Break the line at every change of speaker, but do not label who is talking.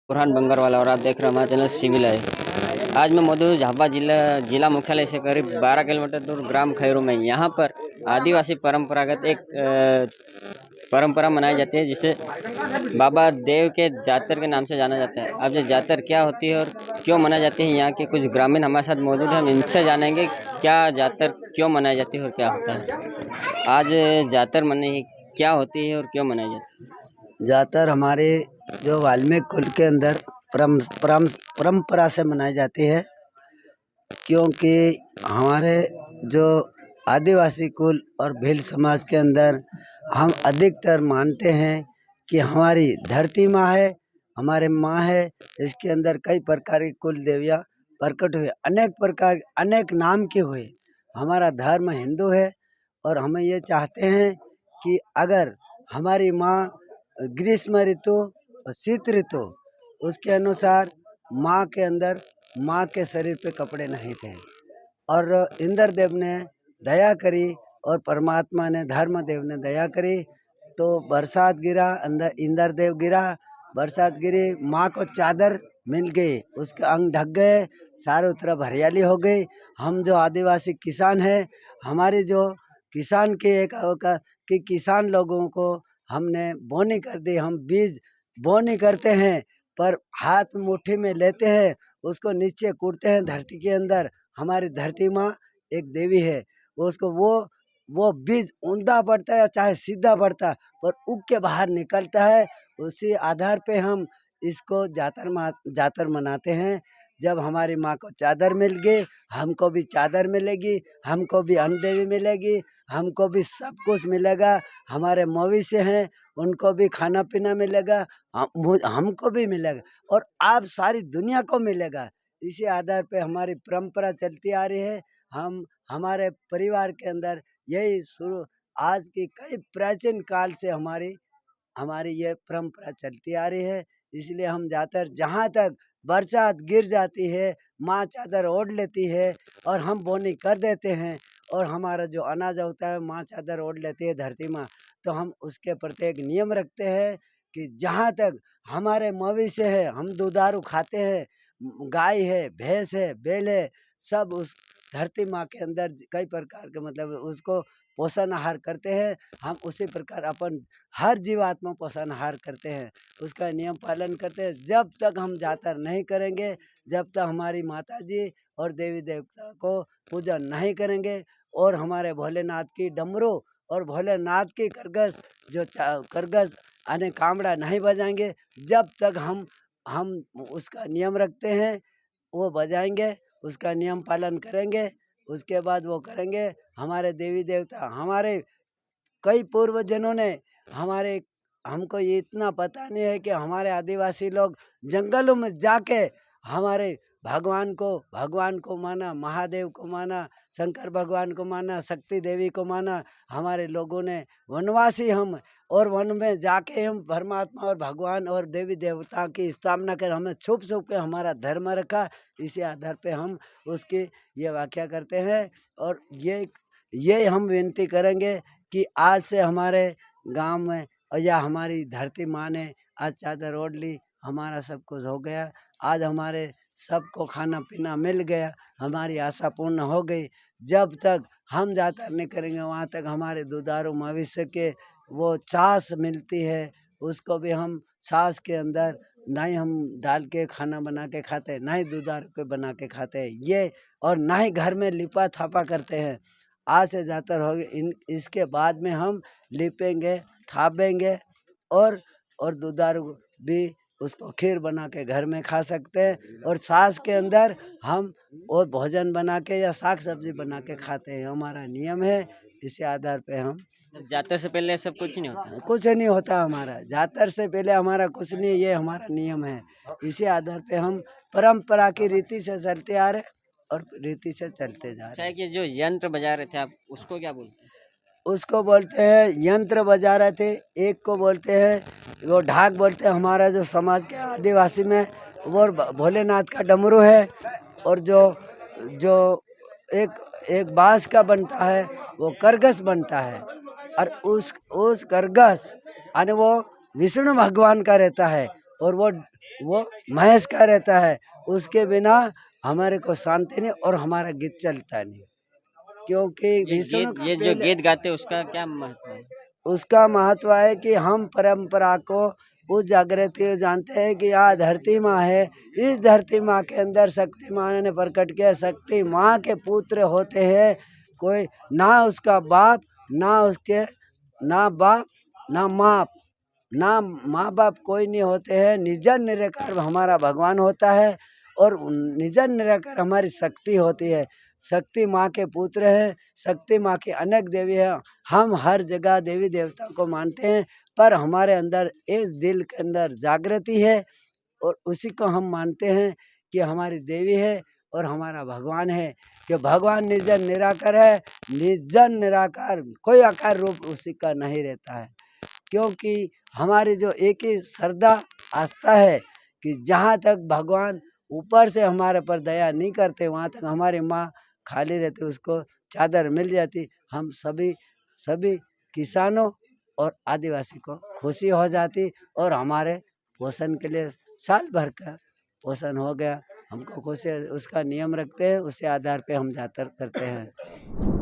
बुरहान बंगरवाला और आप देख रहे हैं हमारा चैनल सिविल है। आज मैं मौजूद हूँ झाबा जिला मुख्यालय से करीब 12 किलोमीटर दूर ग्राम खैरू में। यहाँ पर आदिवासी परंपरागत एक परंपरा मनाई जाती है जिसे बाबा देव के जातर के नाम से जाना जाता है। अब ये जातर क्या होती है और क्यों मनाई जाती है, यहाँ के कुछ ग्रामीण हमारे साथ मौजूद हैं, हम इनसे जानेंगे क्या जातर क्यों मनाई जाती है और क्या होता है। आज जातर मनाई क्या होती है और क्यों मनाई जाती है।
ज़्यादातर हमारे जो वाल्मीकि कुल के अंदर परंपरा से मनाई जाती है, क्योंकि हमारे जो आदिवासी कुल और भील समाज के अंदर हम अधिकतर मानते हैं कि हमारी धरती माँ है, हमारे माँ है। इसके अंदर कई प्रकार की कुल देवियाँ प्रकट हुए, अनेक प्रकार अनेक नाम के हुए। हमारा धर्म हिंदू है और हम ये चाहते हैं कि अगर हमारी माँ ग्रीष्म ऋतु और शीत ऋतु उसके अनुसार माँ के अंदर माँ के शरीर पे कपड़े नहीं थे और इंद्र देव ने दया करी और परमात्मा ने धर्म देव ने दया करी तो बरसात गिरा, अंदर इंद्र देव गिरा, बरसात गिरी, माँ को चादर मिल गई, उसके अंग ढक गए, चारों तरफ हरियाली हो गई। हम जो आदिवासी किसान हैं, हमारी जो किसान के एक कि किसान लोगों को हमने बोनी कर दी। हम बीज बोनी करते हैं पर हाथ मुट्ठी में लेते हैं, उसको नीचे कूटते हैं धरती के अंदर। हमारी धरती माँ एक देवी है, उसको वो बीज ऊंधा पड़ता है या चाहे सीधा पड़ता है पर उग के बाहर निकलता है। उसी आधार पे हम इसको जातर मनाते हैं। जब हमारी माँ को चादर मिल गई, हमको भी चादर मिलेगी, हमको भी अन्न देवी मिलेगी, हमको भी सब कुछ मिलेगा। हमारे मवेशी हैं उनको भी खाना पीना मिलेगा, हमको भी मिलेगा और आप सारी दुनिया को मिलेगा। इसी आधार पे हमारी परंपरा चलती आ रही है। हम हमारे परिवार के अंदर यही शुरू आज की कई प्राचीन काल से हमारी हमारी ये परंपरा चलती आ रही है। इसलिए हम ज़्यादातर जहाँ तक बरसात गिर जाती है, माँ चादर ओढ़ लेती है और हम बोनी कर देते हैं और हमारा जो अनाज होता है माँ चादर ओढ़ लेती है धरती माँ। तो हम उसके प्रति एक नियम रखते हैं कि जहाँ तक हमारे मवेशी है, हम दुधारू खाते हैं, गाय है, भैंस है, बैल है, सब उस धरती माँ के अंदर कई प्रकार के मतलब उसको पोषण आहार करते हैं। हम उसी प्रकार अपन हर जीवात्मा पोषण आहार करते हैं, उसका नियम पालन करते हैं। जब तक हम जातर नहीं करेंगे, जब तक हमारी माता जी और देवी देवता को पूजा नहीं करेंगे और हमारे भोलेनाथ की डमरू और भोलेनाथ की करगस जो करगस यानी कामड़ा नहीं बजाएंगे, जब तक हम उसका नियम रखते हैं वो बजाएंगे, उसका नियम पालन करेंगे, उसके बाद वो करेंगे। हमारे देवी देवता हमारे कई पूर्वजनों ने हमारे हमको ये इतना पता नहीं है कि हमारे आदिवासी लोग जंगलों में जाके हमारे भगवान को माना, महादेव को माना, शंकर भगवान को माना, शक्ति देवी को माना। हमारे लोगों ने वनवासी हम और वन में जाके हम परमात्मा और भगवान और देवी देवता की स्थापना कर हमें छुप छुप के हमारा धर्म रखा। इसी आधार पे हम उसकी ये व्याख्या करते हैं और ये हम विनती करेंगे कि आज से हमारे गांव में या हमारी धरती माँ ने आज चादर ओढ़ ली, हमारा सब कुछ हो गया। आज हमारे सबको खाना पीना मिल गया, हमारी आशा पूर्ण हो गई। जब तक हम जातर नहीं करेंगे वहाँ तक हमारे दुधारू मवेशी के वो छाछ मिलती है, उसको भी हम छाछ के अंदर ना ही हम डाल के खाना बना के खाते हैं, ना ही दुधारू के बना के खाते हैं ये, और ना ही घर में लिपा थापा करते हैं। आज से ज़्यादातर हो गए इसके बाद में हम लिपेंगे, थापेंगे और दुधारू भी उसको खीर बना के घर में खा सकते हैं और सास के अंदर हम और भोजन बना के या साग सब्जी बना के खाते हैं, हमारा नियम है। इसी आधार पे हम
जातर से पहले सब कुछ नहीं होता।
कुछ नहीं होता, हमारा जातर से पहले हमारा कुछ नहीं, ये हमारा नियम है। इसी आधार पे हम परंपरा की रीति से चलते आ रहे और रीति से चलते जा रहे हैं।
कि जो यंत्र बजा रहे थे आप उसको क्या बोलते हैं।
उसको बोलते हैं यंत्र बजा रहे थे, एक को बोलते हैं वो ढाक बोलते हैं। हमारा जो समाज के आदिवासी में वो भोलेनाथ का डमरू है और जो जो एक बांस का बनता है वो करगस बनता है और उस करगस यानी वो विष्णु भगवान का रहता है और वो वो महेश का रहता है। उसके बिना हमारे को शांति नहीं और हमारा गीत चलता नहीं, क्योंकि विष्णु का
ये जो गीत गाते हैं उसका क्या महत्व है?
उसका महत्व है कि हम परंपरा को उस जागृति जानते हैं कि यहाँ धरती माँ है। इस धरती माँ के अंदर शक्ति माँ ने प्रकट किया। शक्ति माँ के पुत्र होते हैं, कोई ना उसका बाप, ना उसके ना बाप ना माँ, ना माँ बाप कोई नहीं होते हैं। निजन निराकार हमारा भगवान होता है और निजन निराकार हमारी शक्ति होती है। शक्ति माँ के पुत्र हैं, शक्ति माँ की अनेक देवी है। हम हर जगह देवी देवता को मानते हैं, पर हमारे अंदर इस दिल के अंदर जागृति है और उसी को हम मानते हैं कि हमारी देवी है और हमारा भगवान है। कि भगवान निर्जन निराकार है। निर्जन निराकार कोई आकार रूप उसी का नहीं रहता है, क्योंकि हमारी जो एक ही श्रद्धा आस्था है कि जहाँ तक भगवान ऊपर से हमारे पर दया नहीं करते वहाँ तक हमारी माँ खाली रहती, उसको चादर मिल जाती। हम सभी किसानों और आदिवासी को खुशी हो जाती और हमारे पोषण के लिए साल भर का पोषण हो गया। हमको खुशी उसका नियम रखते हैं, उसी आधार पे हम जातर करते हैं।